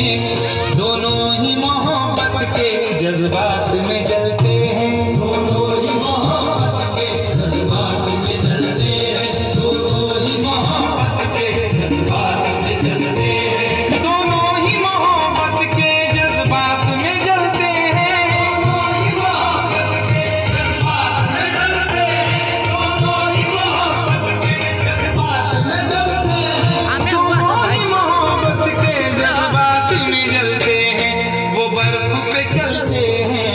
हैं, दोनों ही मोहब्बत के जज्बात में जलते हैं, दोनों ही मोहब्बत के जज्बात में जलते हैं, दोनों ही मोहब्बत के जज्बात में जलते हैं, दोनों ही मोहब्बत के जज्बात में जलते हैं, दोनों ही मोहब्बत के जज्बात में जलते हैं, दोनों ही मोहब्बत के जज्बात में जलते हैं, दोनों ही मोहब्बत के जज्बात में जलते हैं। वो बर्फ पे चलते हैं,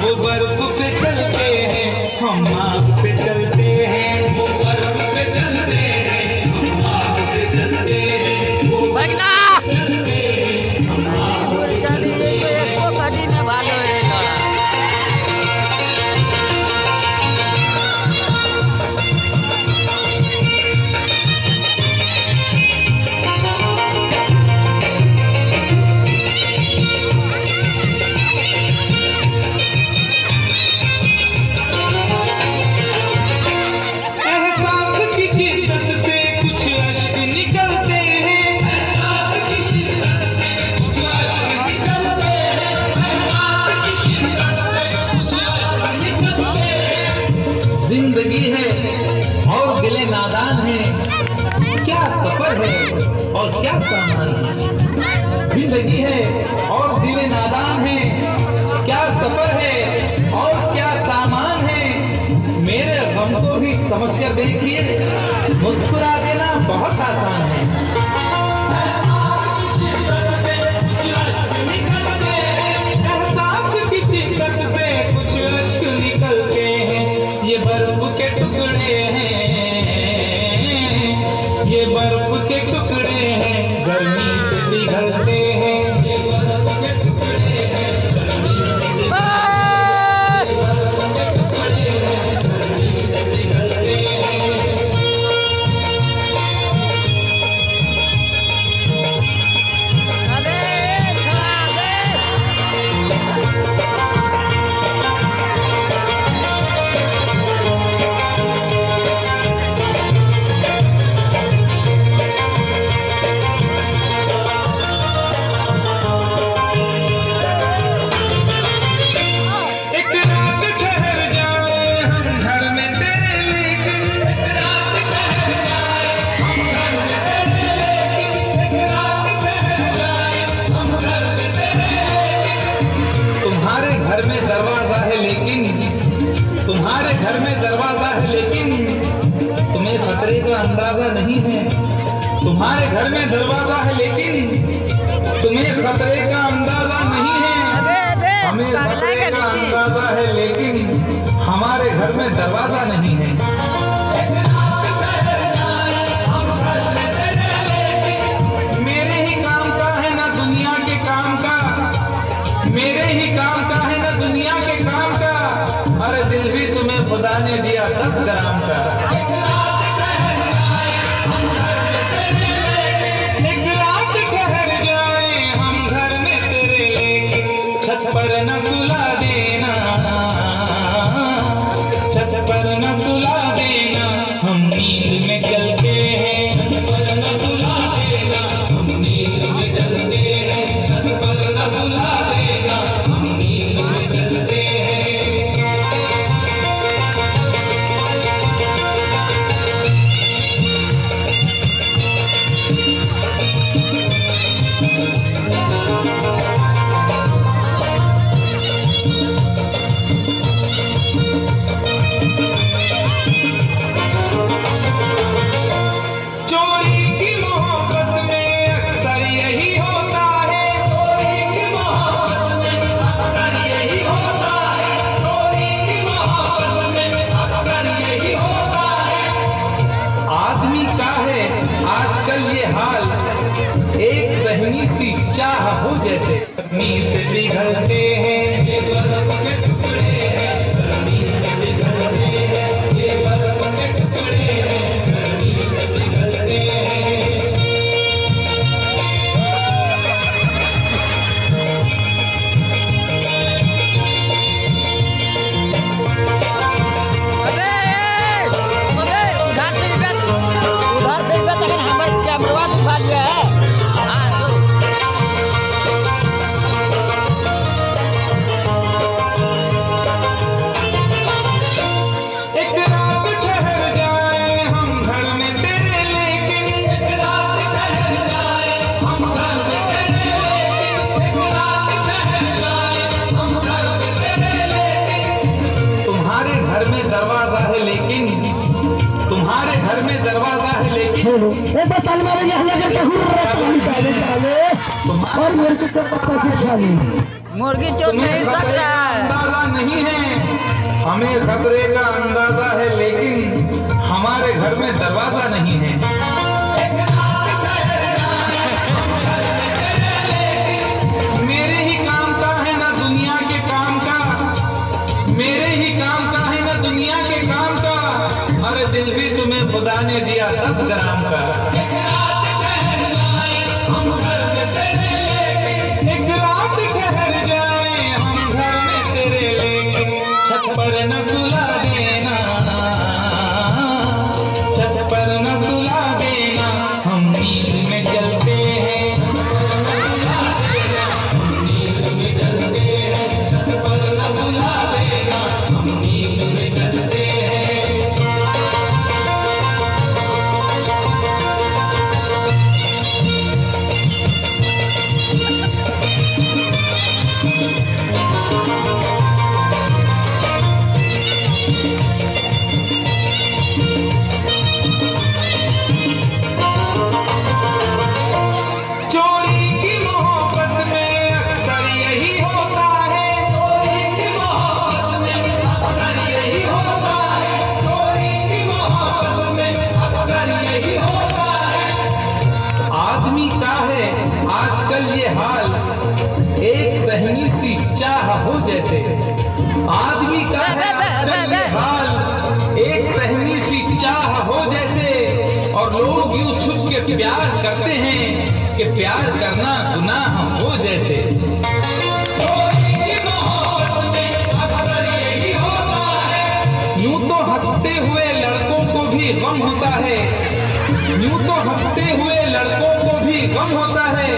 वो बर्फ पे चलते हैं, हम आग पे चलते हैं, वो बर्फ पे चलते हैं, हम आग पे चलते हैं, वो बर्फ पे चलते हैं, हम आग पे चलते हैं। एहसास की शिद्दत से कुछ अश्क निकलते हैं, एहसास की शिद्दत से कुछ अश्क निकलते हैं, एहसास की शिद्दत से कुछ अश्क निकलते हैं। जिंदगी है और दिले नादान है, क्या सफर है और क्या सामान है। जिंदगी है और दिले नादान है, क्या सफर है और क्या सामान है। मेरे गम को भी समझ कर देखिए, मुस्कुरा देना बहुत आसान है। एहसास की शिद्दत से कुछ अश्क निकलते हैं, एहसास की शिद्दत से कुछ अश्क निकलते हैं। ये बर्फ के टुकड़े हैं, ये बर्फ के टुकड़े हैं, गर्मी से पिघलते हैं, ये बर्फ के टुकड़े हैं, गर्मी से पिघलते हैं, ये बर्फ के टुकड़े हैं, गर्मी से पिघलते हैं। एक रात ठहर जाए हम घर में तेरे लेकिन, एक रात ठहर जाए हम घर में तेरे लेकिन, एक रात ठहर जाए हम घर में तेरे लेकिन। तुम्हारे घर में दरवाजा है लेकिन, तुम्हारे घर में दरवाजा है लेकिन तुम्हें खतरे का अंदाजा नहीं है। तुम्हारे घर में दरवाजा है लेकिन तुम्हें खतरे का अंदाजा नहीं है। हमें खतरे का अंदाजा है लेकिन हमारे घर में दरवाजा नहीं है। एक रात ठहर जाए हम घर में तेरे लेकिन, मेरे ही काम का है ना दुनिया के काम का, मेरे ही काम का है ना दुनिया के काम का। अरे दिल भी तुम्हें खुदा ने दिया 10 ग्राम का। एक रात ठहर जाए हम घर में तेरे लेकिन, एक रात ठहर जाए हम घर में तेरे लेकिन। छत पर न सुला देना, छत पर न सुला देना, हम नींद में चलते हैं। छत पर न सुला देना, हम नींद में चलते हैं। छत पर न सुला देना, हम नींद में चलते हैं। चोरी की मोहब्बत में अक्सर यही होता है, चोरी की मोहब्बत में अक्सर यही होता है, चोरी की मोहब्बत में अक्सर यही होता है। आदमी का है आजकल ये हाल, एक सहनी सी चाह हो जैसे गर्मी से पिघलते हैं। ये बर्फ के टुकड़े हैं, गर्मी से पिघलते हैं, ये बर्फ के टुकड़े हैं, गर्मी से पिघलते हैं। उधर से उधर तक हमारे कैमरा दिखा लिया है। खेलो एक बार ताली मारो यहाँ लगे ताली ताले ताले और मेरे को चप्पा के खाली मुर्गी चोट नहीं सकता है। अंदाजा नहीं है, हमें खतरे का अंदाजा है, लेकिन हमारे घर में दरवाजा नहीं है। मेरे ही काम का है ना दुनिया के काम का, मेरे ही काम का है ना दुनिया के काम का। अरे दिल भी तुम्हें खुदा ने दिया 10 ग्राम का। एक रात ठहर जाए हम घर में तेरे लेके, छत पर न सुला देना, छत पर न सुला देना, हम नींद में चलते हैं, हम नींद में चलते हैं, छत पर न सुला देना, हम नींद में चलते हैं। आजकल ये हाल एक सहनी सी चाह हो जैसे, आदमी का है आजकल ये हाल एक सहनी सी चाह हो जैसे। और लोग यूं छुप के प्यार करते हैं कि प्यार करना गुनाह हो जैसे। यूं तो हंसते हुए लड़कों को भी गम होता है, यूं तो हंसते हुए लड़कों को भी गम होता है,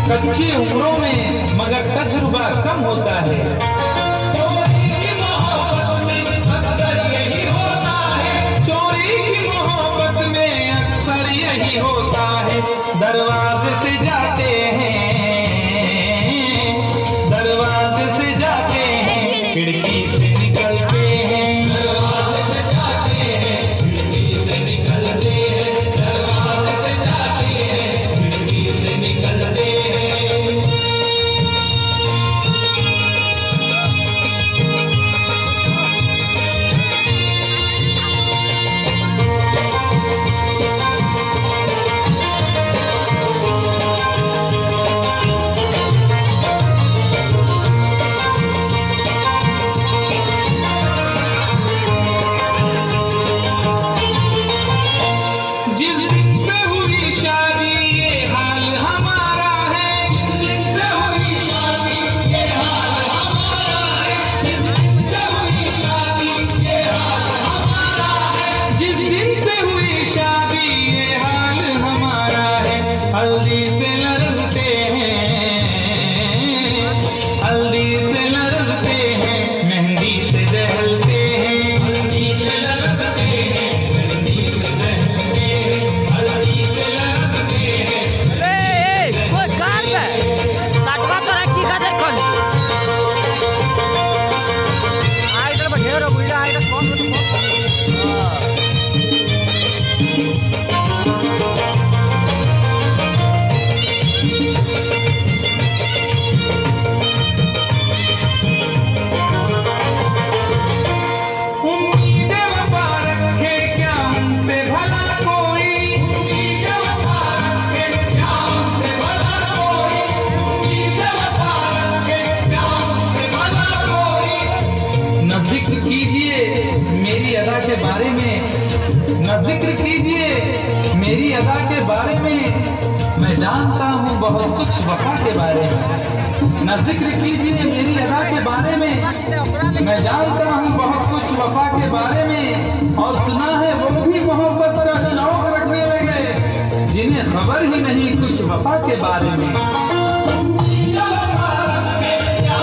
कच्ची उम्रों में मगर तजुर्बा कम होता है। चोरी की मोहब्बत में अक्सर यही होता है, चोरी की मोहब्बत में अक्सर यही होता है। दरवाजे से जाते हैं, दरवाजे से जाते हैं, खिड़की से निकलते हैं, दरवाजे से जाते हैं, खिड़की से निकलते हैं, दरवाजे से जाते हैं, खिड़की से निकलते हैं। जिस दिन से हुई शादी ये हाल हमारा है, जिस दिन से हुई शादी ये हाल हमारा है, जिस दिन से हुई शादी ये हाल हमारा है, जिस दिन से हुई शादी ये हाल हमारा है। हल्दी से लरजते हैं, हल्दी से लरजते हैं, मेहंदी से दहलते हैं, हल्दी से लरजते हैं, मेहंदी से दहलते हैं, हल्दी से लरजते हैं। कोई कार है साटवा तो रखी का देखो आई इधर बैठे रहो बुढ़ा आई इधर कौन उम्मीदें वफा रखे क्या उनसे भला कोई, उम्मीदें वफा रखे क्या उनसे भला कोई, उम्मीदें वफा रखे क्या उनसे भला कोई। न जिक्र कीजिए मेरी अदा के बारे में, न जिक्र कीजिए मेरी अदा के बारे में, मैं जानता हूँ बहुत कुछ वफा के बारे में। न जिक्र कीजिए मेरी अदा के बारे में, मैं जानता हूँ बहुत कुछ वफा के बारे में। और सुना है वो भी मोहब्बत का शौक रखने लगे जिन्हें खबर ही नहीं कुछ वफा के बारे में। उम्मीद वफा रखे क्या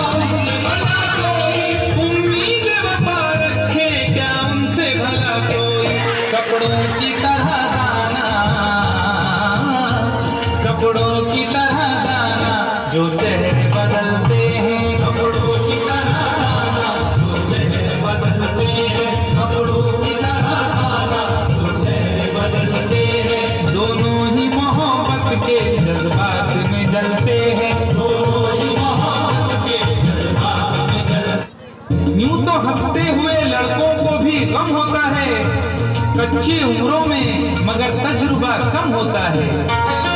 उनसे भला कोई, कपड़ों की तरह जाना, कपड़ों की तरह जाना, जो चेहरे बदलते हैं, कपड़ों की तरह जाना, जो चेहरे बदलते हैं, कपड़ों की तरह जाना, जो चेहरे बदलते हैं। के जज्बात में जलते हैं, दोनों ही मोहब्बत के जज्बात में जलते। यूं तो हंसते हुए लड़कों को भी गम होता है, कच्ची उम्रों में मगर तजुर्बा कम होता है।